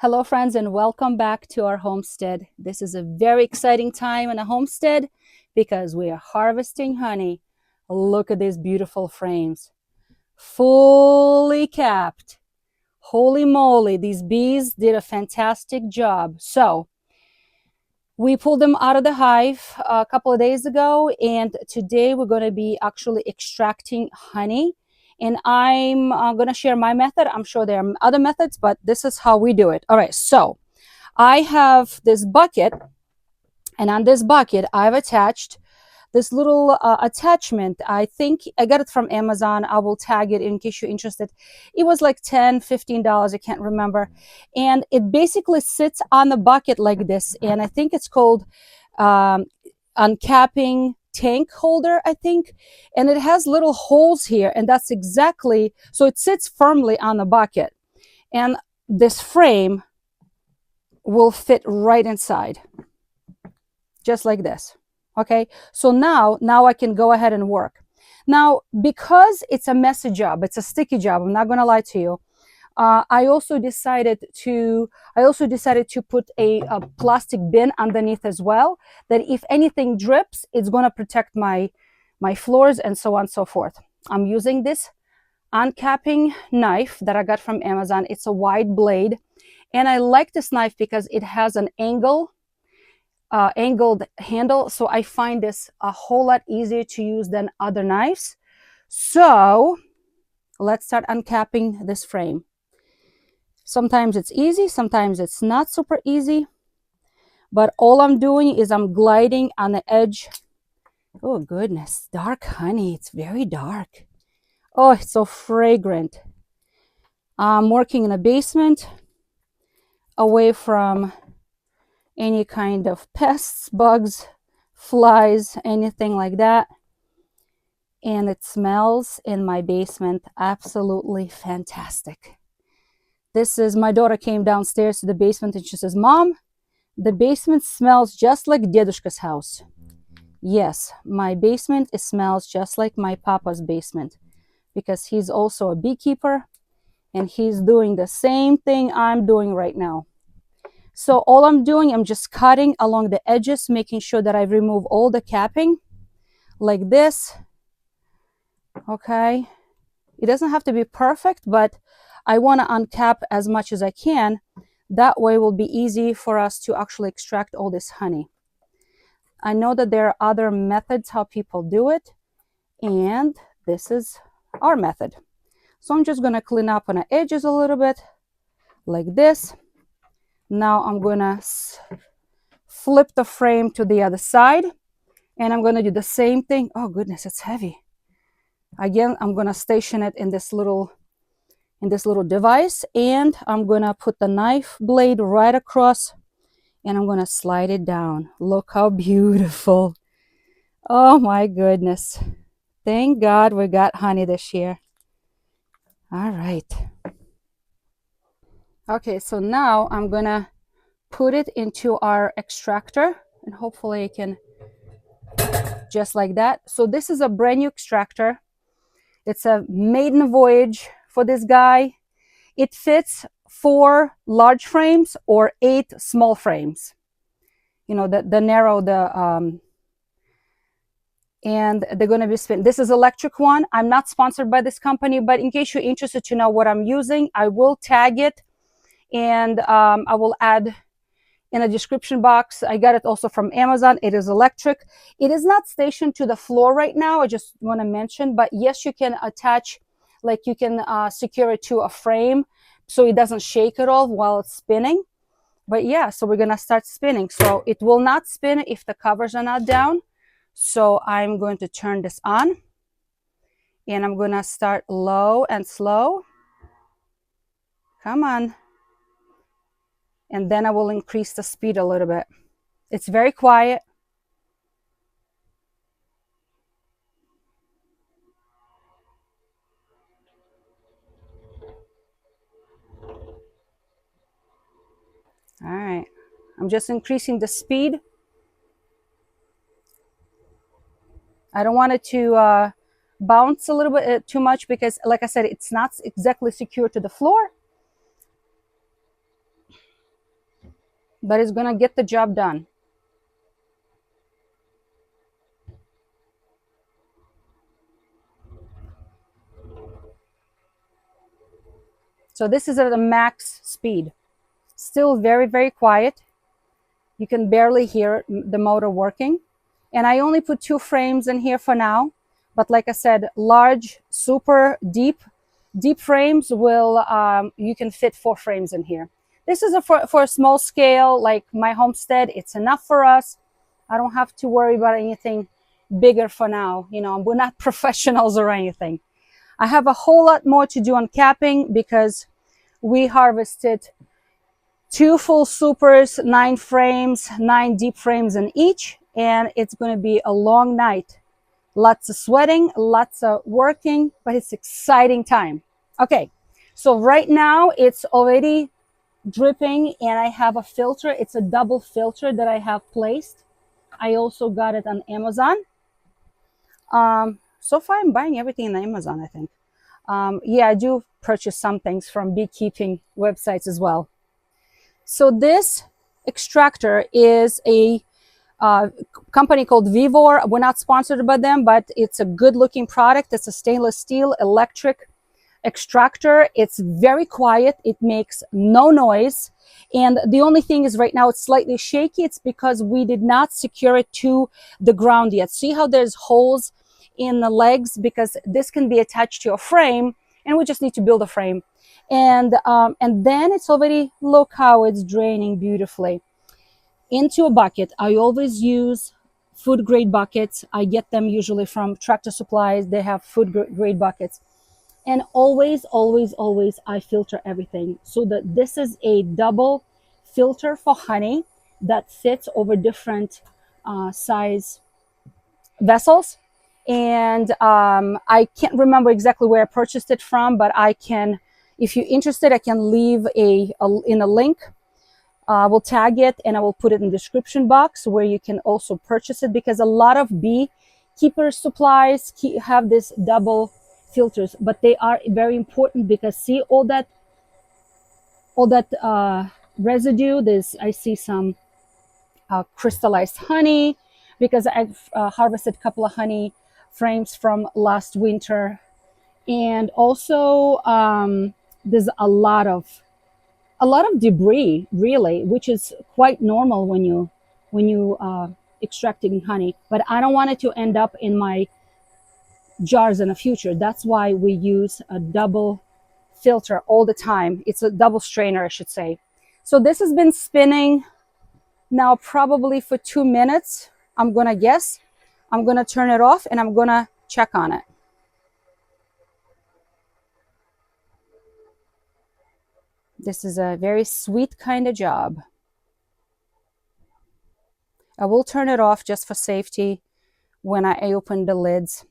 Hello, friends, and welcome back to our homestead. This is a very exciting time in a homestead because we are harvesting honey. Look at these beautiful frames, fully capped. Holy moly, these bees did a fantastic job. So, we pulled them out of the hive a couple of days ago, and today we're going to be actually extracting honey. And I'm going to share my method. I'm sure there are other methods, but this is how we do it. All right, so I have this bucket, and on this bucket, I've attached this little attachment. I think I got it from Amazon. I will tag it in case you're interested. It was like $10, $15. I can't remember. And it basically sits on the bucket like this. And I think it's called Uncapping tank holder, I think. And it has little holes here. And that's exactly, so it sits firmly on the bucket. And this frame will fit right inside, just like this. Okay, so now I can go ahead and work. Now, because it's a messy job, it's a sticky job, I'm not going to lie to you. I also decided to put a plastic bin underneath as well, that if anything drips, it's going to protect my floors and so on and so forth. I'm using this uncapping knife that I got from Amazon. It's a wide blade, and I like this knife because it has an angled handle, so I find this a whole lot easier to use than other knives. So let's start uncapping this frame. Sometimes it's easy, sometimes it's not super easy, but all I'm doing is I'm gliding on the edge. Oh goodness, dark honey, it's very dark. Oh, it's so fragrant. I'm working in a basement, away from any kind of pests, bugs, flies, anything like that. And it smells in my basement absolutely fantastic. This is, my daughter came downstairs to the basement and she says, "Mom, the basement smells just like Dedushka's house." Yes, my basement, it smells just like my papa's basement, because he's also a beekeeper and he's doing the same thing I'm doing right now. So all I'm doing, I'm just cutting along the edges, making sure that I remove all the capping like this. Okay, it doesn't have to be perfect, but I want to uncap as much as I can. That way it will be easy for us to actually extract all this honey. I know that there are other methods how people do it, and this is our method. So I'm just going to clean up on the edges a little bit like this. Now I'm going to flip the frame to the other side, and I'm going to do the same thing. Oh goodness, it's heavy. Again, I'm going to station it in this little device, and I'm going to put the knife blade right across, and I'm going to slide it down. Look how beautiful. Oh my goodness. Thank God we got honey this year. All right. Okay, so now I'm going to put it into our extractor, and hopefully I can, just like that. So this is a brand new extractor. It's a maiden voyage for this guy. It fits 4 large frames or 8 small frames. You know, the narrow, and they're going to be spin. This is electric one. I'm not sponsored by this company, but in case you're interested to know what I'm using, I will tag it, and I will add in a description box. I got it also from Amazon. It is electric. It is not stationed to the floor right now. I just want to mention, but yes, you can attach, like you can secure it to a frame so it doesn't shake at all while it's spinning. But yeah, so we're going to start spinning. So it will not spin if the covers are not down. So I'm going to turn this on, and I'm going to start low and slow. Come on. And then I will increase the speed a little bit. It's very quiet. All right. I'm just increasing the speed. I don't want it to bounce a little bit too much because, like I said, it's not exactly secure to the floor. but it's gonna get the job done. So this is at a max speed. Still very, very quiet. You can barely hear the motor working. And I only put 2 frames in here for now. But like I said, large, super deep frames will, you can fit 4 frames in here. This is for a small scale, like my homestead. It's enough for us. I don't have to worry about anything bigger for now. You know, we're not professionals or anything. I have a whole lot more to do on capping because we harvested 2 full supers, 9 frames, 9 deep frames in each, and it's going to be a long night. Lots of sweating, lots of working, but it's exciting time. Okay, so right now it's already dripping and I have a filter. It's a double filter that I have placed. I also got it on Amazon. So far I'm buying everything on Amazon, I think. Yeah, I do purchase some things from beekeeping websites as well. So this extractor is a company called Vivor. We're not sponsored by them, but it's a good looking product. It's a stainless steel electric extractor. It's very quiet. It makes no noise. And the only thing is right now it's slightly shaky. It's because we did not secure it to the ground yet. See how there's holes in the legs? Because this can be attached to a frame and we just need to build a frame. And then it's already, look how it's draining beautifully into a bucket. I always use food grade buckets. I get them usually from Tractor Supplies. They have food grade buckets. And always, always, always, I filter everything. So that this is a double filter for honey that fits over different size vessels. And I can't remember exactly where I purchased it from, but I can, if you're interested, I can leave in a link. We'll tag it and I will put it in the description box where you can also purchase it, because a lot of beekeeper supplies have this double filters, but they are very important because see all that residue. I see some crystallized honey because I've harvested a couple of honey frames from last winter, and also there's a lot of debris, really, which is quite normal when you extracting honey. But I don't want it to end up in my jars in the future. That's why we use a double filter all the time. It's a double strainer, I should say. So this has been spinning now probably for 2 minutes, I'm gonna guess. I'm gonna turn it off and I'm gonna check on it. This is a very sweet kind of job. I will turn it off just for safety when I open the lids.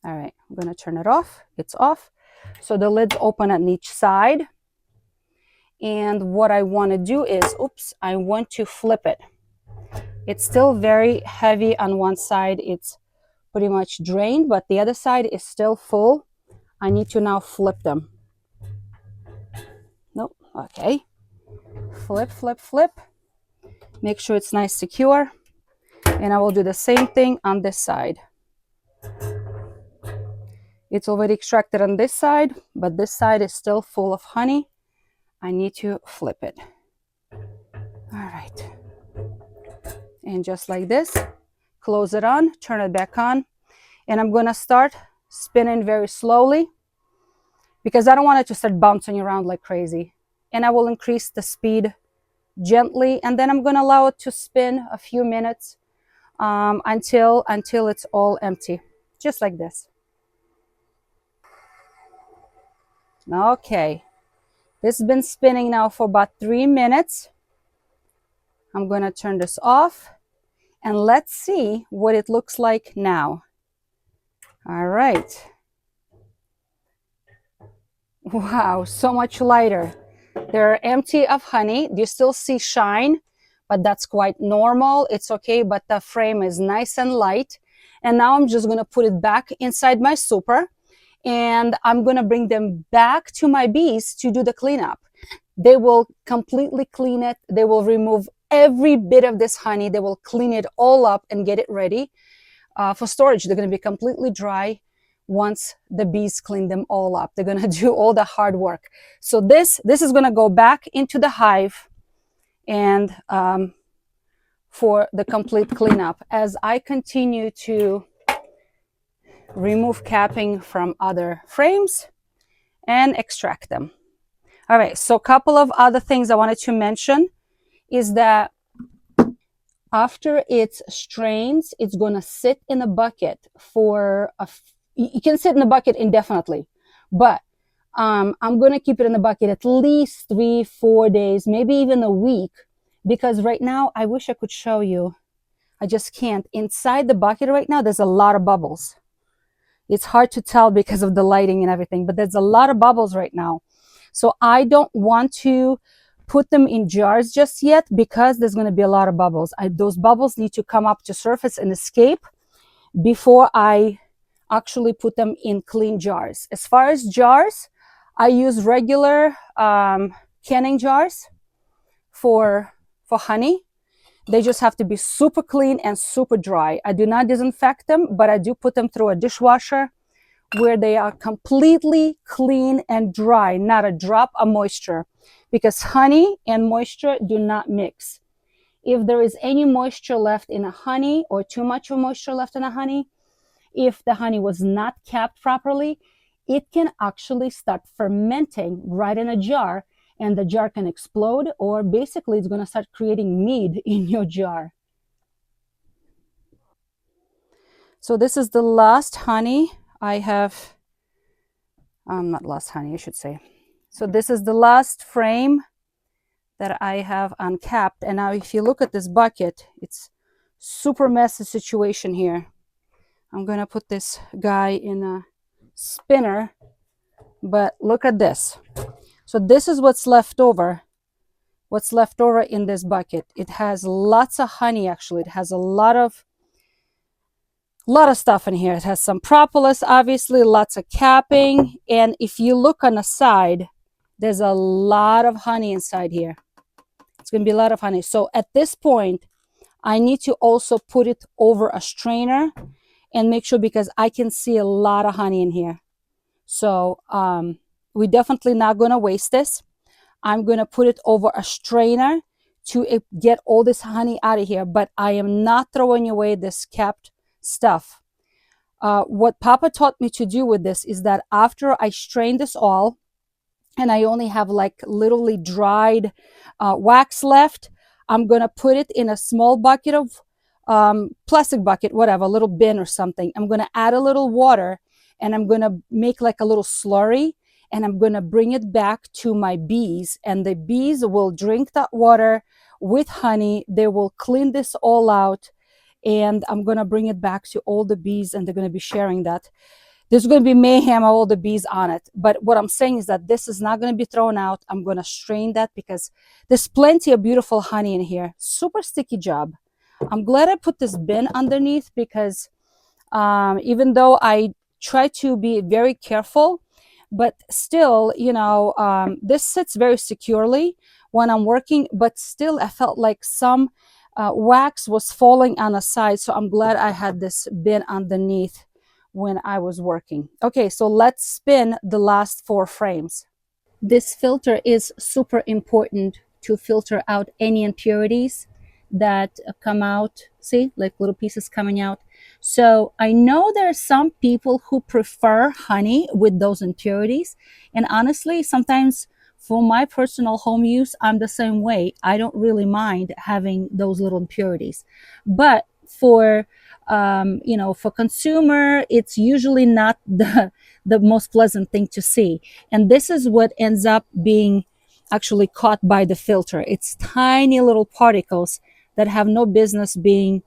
All right, I'm gonna turn it off. It's off. So the lids open on each side. And what I want to do is, I want to flip it. It's still very heavy on one side. It's pretty much drained, but the other side is still full. I need to now flip them. Nope, okay. Flip, flip, flip. Make sure it's nice, secure. And I will do the same thing on this side. It's already extracted on this side, but this side is still full of honey. I need to flip it. All right. And just like this, close it on, turn it back on. And I'm gonna start spinning very slowly because I don't want it to start bouncing around like crazy. And I will increase the speed gently, and then I'm gonna allow it to spin a few minutes until it's all empty, just like this. Okay, this has been spinning now for about 3 minutes. I'm gonna turn this off and let's see what it looks like now. All right. Wow, so much lighter. They're empty of honey. You still see shine, but that's quite normal. It's okay, but the frame is nice and light. And now I'm just gonna put it back inside my super, and I'm gonna bring them back to my bees to do the cleanup. They will completely clean it. They will remove every bit of this honey. They will clean it all up and get it ready for storage. They're going to be completely dry once the bees clean them all up. They're going to do all the hard work. So this is going to go back into the hive and for the complete cleanup. As I continue to remove capping from other frames and extract them. All right, so a couple of other things I wanted to mention is that after it strains, it's going to sit in a bucket for you can sit in the bucket indefinitely, but I'm going to keep it in the bucket at least 3-4 days, maybe even a week, because right now, I wish I could show you. I just can't. Inside the bucket right now, there's a lot of bubbles. It's hard to tell because of the lighting and everything, but there's a lot of bubbles right now. So I don't want to put them in jars just yet because there's going to be a lot of bubbles. Those bubbles need to come up to surface and escape before I actually put them in clean jars. As far as jars, I use regular canning jars for honey. They just have to be super clean and super dry. I do not disinfect them, but I do put them through a dishwasher where they are completely clean and dry, not a drop of moisture, because honey and moisture do not mix. If there is any moisture left in a honey or too much of moisture left in a honey, if the honey was not capped properly, it can actually start fermenting right in a jar, and the jar can explode, or basically it's going to start creating mead in your jar. So this is the last honey I have, not last honey, I should say. So this is the last frame that I have uncapped. And now if you look at this bucket, it's super messy situation here. I'm going to put this guy in a spinner, but look at this. So this is what's left over. What's left over in this bucket. It has lots of honey, actually. It has a lot of stuff in here. It has some propolis, obviously, lots of capping. And if you look on the side, there's a lot of honey inside here. It's going to be a lot of honey. So at this point, I need to also put it over a strainer and make sure, because I can see a lot of honey in here. So we're definitely not going to waste this. I'm going to put it over a strainer to get all this honey out of here, but I am not throwing away this capped stuff. What Papa taught me to do with this is that after I strain this all, and I only have like literally dried wax left, I'm going to put it in a small bucket of plastic bucket, whatever, a little bin or something. I'm going to add a little water, and I'm going to make like a little slurry, and I'm going to bring it back to my bees, and the bees will drink that water with honey. They will clean this all out, and I'm going to bring it back to all the bees, and they're going to be sharing that. There's going to be mayhem of all the bees on it. But what I'm saying is that this is not going to be thrown out. I'm going to strain that because there's plenty of beautiful honey in here. Super sticky job. I'm glad I put this bin underneath because even though I try to be very careful, but still, this sits very securely when I'm working, but still I felt like some wax was falling on the side. So I'm glad I had this bin underneath when I was working. Okay, so let's spin the last 4 frames. This filter is super important to filter out any impurities that come out. See, like little pieces coming out. So I know there are some people who prefer honey with those impurities. And honestly, sometimes for my personal home use, I'm the same way. I don't really mind having those little impurities. But for for consumer, it's usually not the most pleasant thing to see. And this is what ends up being actually caught by the filter. It's tiny little particles that have no business being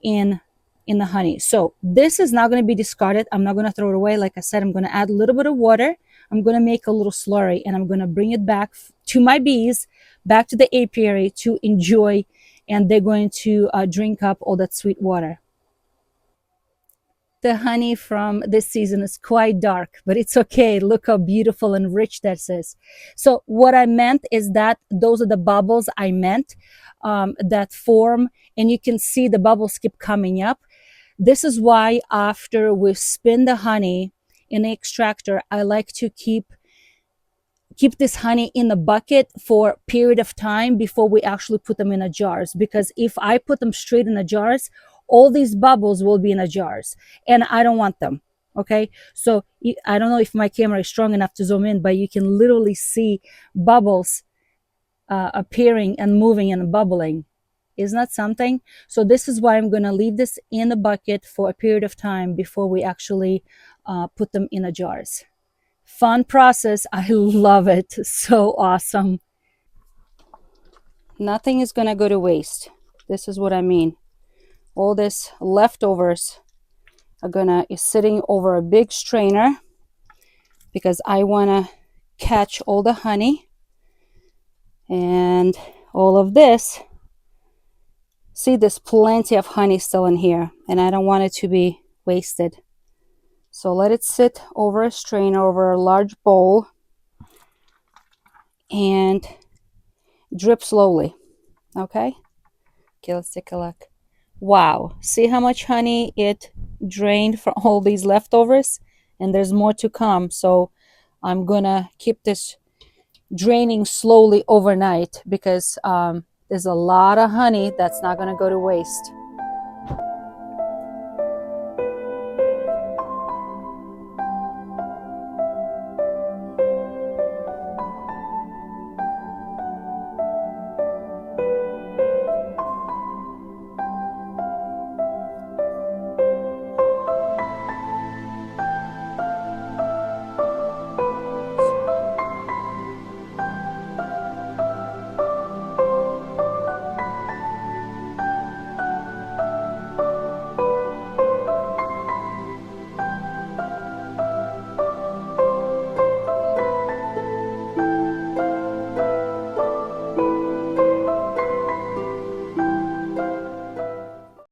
in the honey. So this is not going to be discarded. I'm not going to throw it away. Like I said, I'm going to add a little bit of water. I'm going to make a little slurry, and I'm going to bring it back to my bees, back to the apiary to enjoy, and they're going to drink up all that sweet water. The honey from this season is quite dark, but it's okay. Look how beautiful and rich this is. So what I meant is that those are the bubbles I meant that form, and you can see the bubbles keep coming up. This is why after we spin the honey in the extractor, I like to keep this honey in a bucket for a period of time before we actually put them in a jars, because if I put them straight in the jars, all these bubbles will be in the jars and I don't want them. Okay, so I don't know if my camera is strong enough to zoom in, but you can literally see bubbles appearing and moving and bubbling. Isn't that something? So this is why I'm going to leave this in a bucket for a period of time before we actually put them in the jars. Fun process. I love it. So awesome. Nothing is going to go to waste. This is what I mean. All this leftovers are gonna is sitting over a big strainer because I want to catch all the honey, and all of this. See, there's plenty of honey still in here and I don't want it to be wasted. So let it sit over a strainer, over a large bowl, and drip slowly. Okay, let's take a look. Wow, see how much honey it drained from all these leftovers, and there's more to come. So I'm gonna keep this draining slowly overnight because there's a lot of honey that's not gonna go to waste.